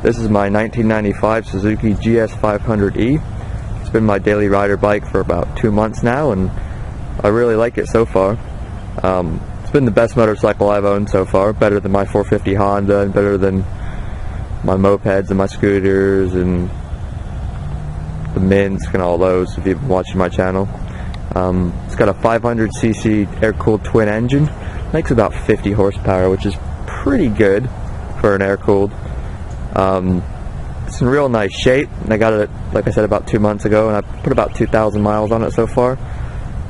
This is my 1995 Suzuki GS500 E. It's been my daily rider bike for about 2 months now, and I really like it so far. It's been the best motorcycle I've owned so far, better than my 450 Honda and better than my mopeds and my scooters and the Minsk and all those, if you've been watching my channel. It's got a 500cc air-cooled twin engine, makes about 50 horsepower, which is pretty good for an air-cooled. It's in real nice shape, and I got it, like I said, about 2 months ago, and I put about 2,000 miles on it so far,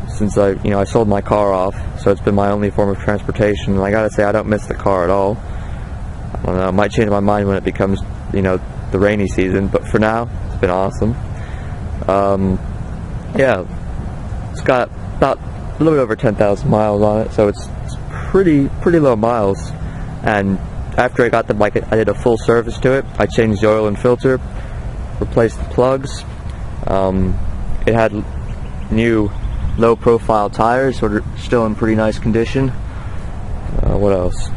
since I sold my car off, so it's been my only form of transportation, and I gotta say, I don't miss the car at all. I don't know, I might change my mind when it becomes, the rainy season, but for now, it's been awesome. Yeah, it's got about a little bit over 10,000 miles on it, so it's pretty low miles. And after I got the bike, I did a full service to it. I changed the oil and filter, replaced the plugs. It had new low profile tires, so they're still in pretty nice condition. What else?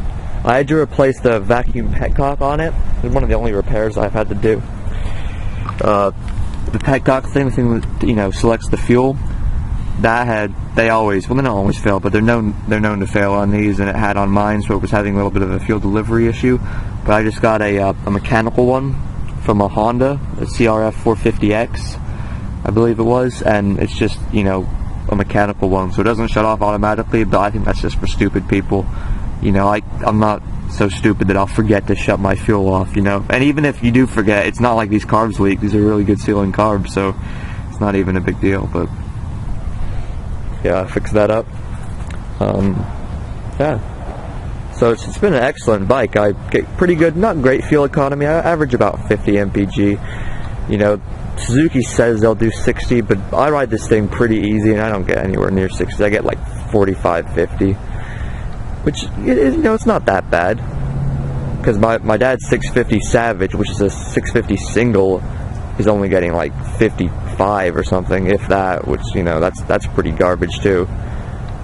I had to replace the vacuum petcock on it. It's one of the only repairs I've had to do. The petcock thing that selects the fuel, they always, well, they don't always fail, but they're known to fail on these, and it had on mine, so it was having a little bit of a fuel delivery issue. But I just got a mechanical one from a Honda, a CRF 450X, I believe it was, and it's just, a mechanical one, so it doesn't shut off automatically, but I think that's just for stupid people. I'm not so stupid that I'll forget to shut my fuel off, and even if you do forget, it's not like these carbs leak. These are really good sealing carbs, so it's not even a big deal. But yeah, I fixed that up. Yeah, so it's been an excellent bike. I get pretty good, not great fuel economy. I average about 50 mpg. Suzuki says they'll do 60, but I ride this thing pretty easy, and I don't get anywhere near 60. I get like 45, 50, which it's not that bad. Because my dad's 650 Savage, which is a 650 single, is only getting like 55 or something, if that. Which that's pretty garbage too.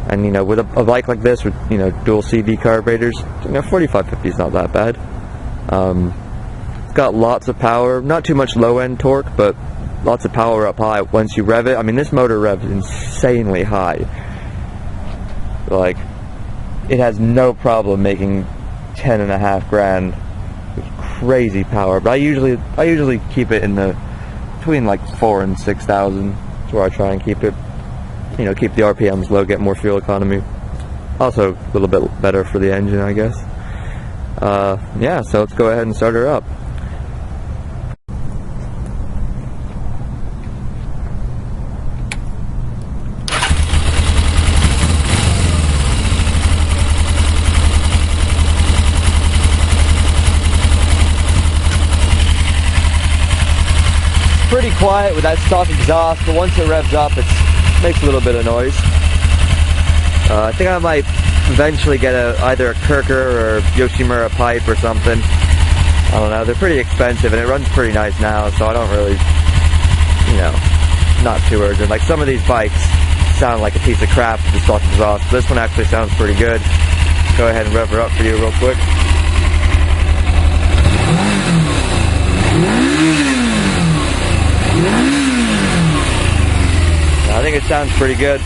And with a bike like this with dual CV carburetors, 45, 50 is not that bad. It's got lots of power, not too much low end torque, but lots of power up high once you rev it. I mean, this motor revs insanely high. Like, it has no problem making 10.5 grand with crazy power, but I usually keep it in between like 4,000 and 6,000. That's where I try and keep it. Keep the RPMs low, get more fuel economy. Also a little bit better for the engine, I guess. Yeah, so let's go ahead and start her up. Pretty quiet with that stock exhaust, but once it revs up, it makes a little bit of noise. I think I might eventually get either a Kirker or Yoshimura pipe or something. I don't know, they're pretty expensive, and it runs pretty nice now, so I don't really, not too urgent. Like, some of these bikes sound like a piece of crap with the stock exhaust. This one actually sounds pretty good. Go ahead and rev her up for you real quick. I think it sounds pretty good.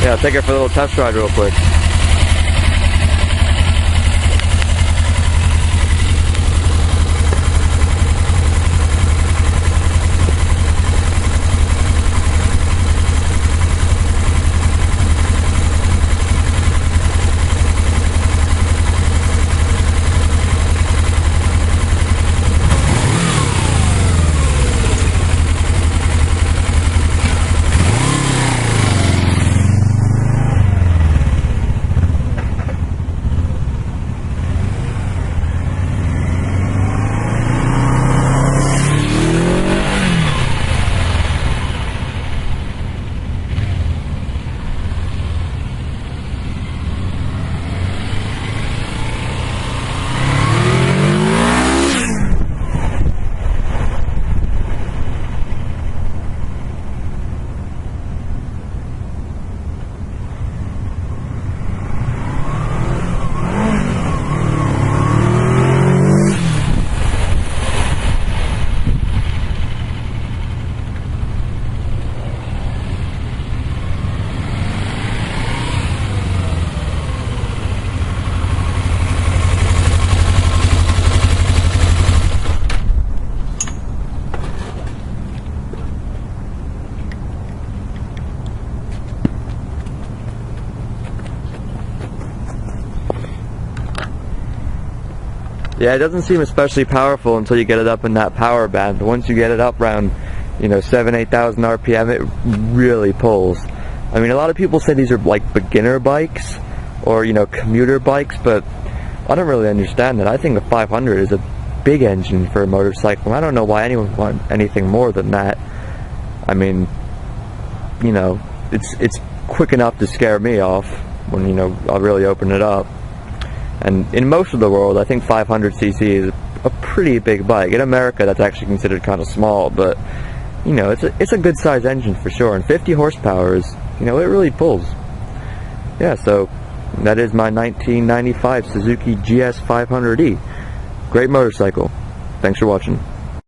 Yeah, I'll take her for a little test ride real quick. Yeah, it doesn't seem especially powerful until you get it up in that power band, but once you get it up around, 7,000-8,000 RPM, it really pulls. I mean, a lot of people say these are like beginner bikes or, commuter bikes, but I don't really understand that. I think a 500 is a big engine for a motorcycle. I don't know why anyone would want anything more than that. I mean, it's quick enough to scare me off when, I'll really open it up. And in most of the world, I think 500cc is a pretty big bike. In America, that's actually considered kind of small, but, it's a good size engine for sure. And 50 horsepower is, it really pulls. Yeah, so that is my 1995 Suzuki GS500 E. Great motorcycle. Thanks for watching.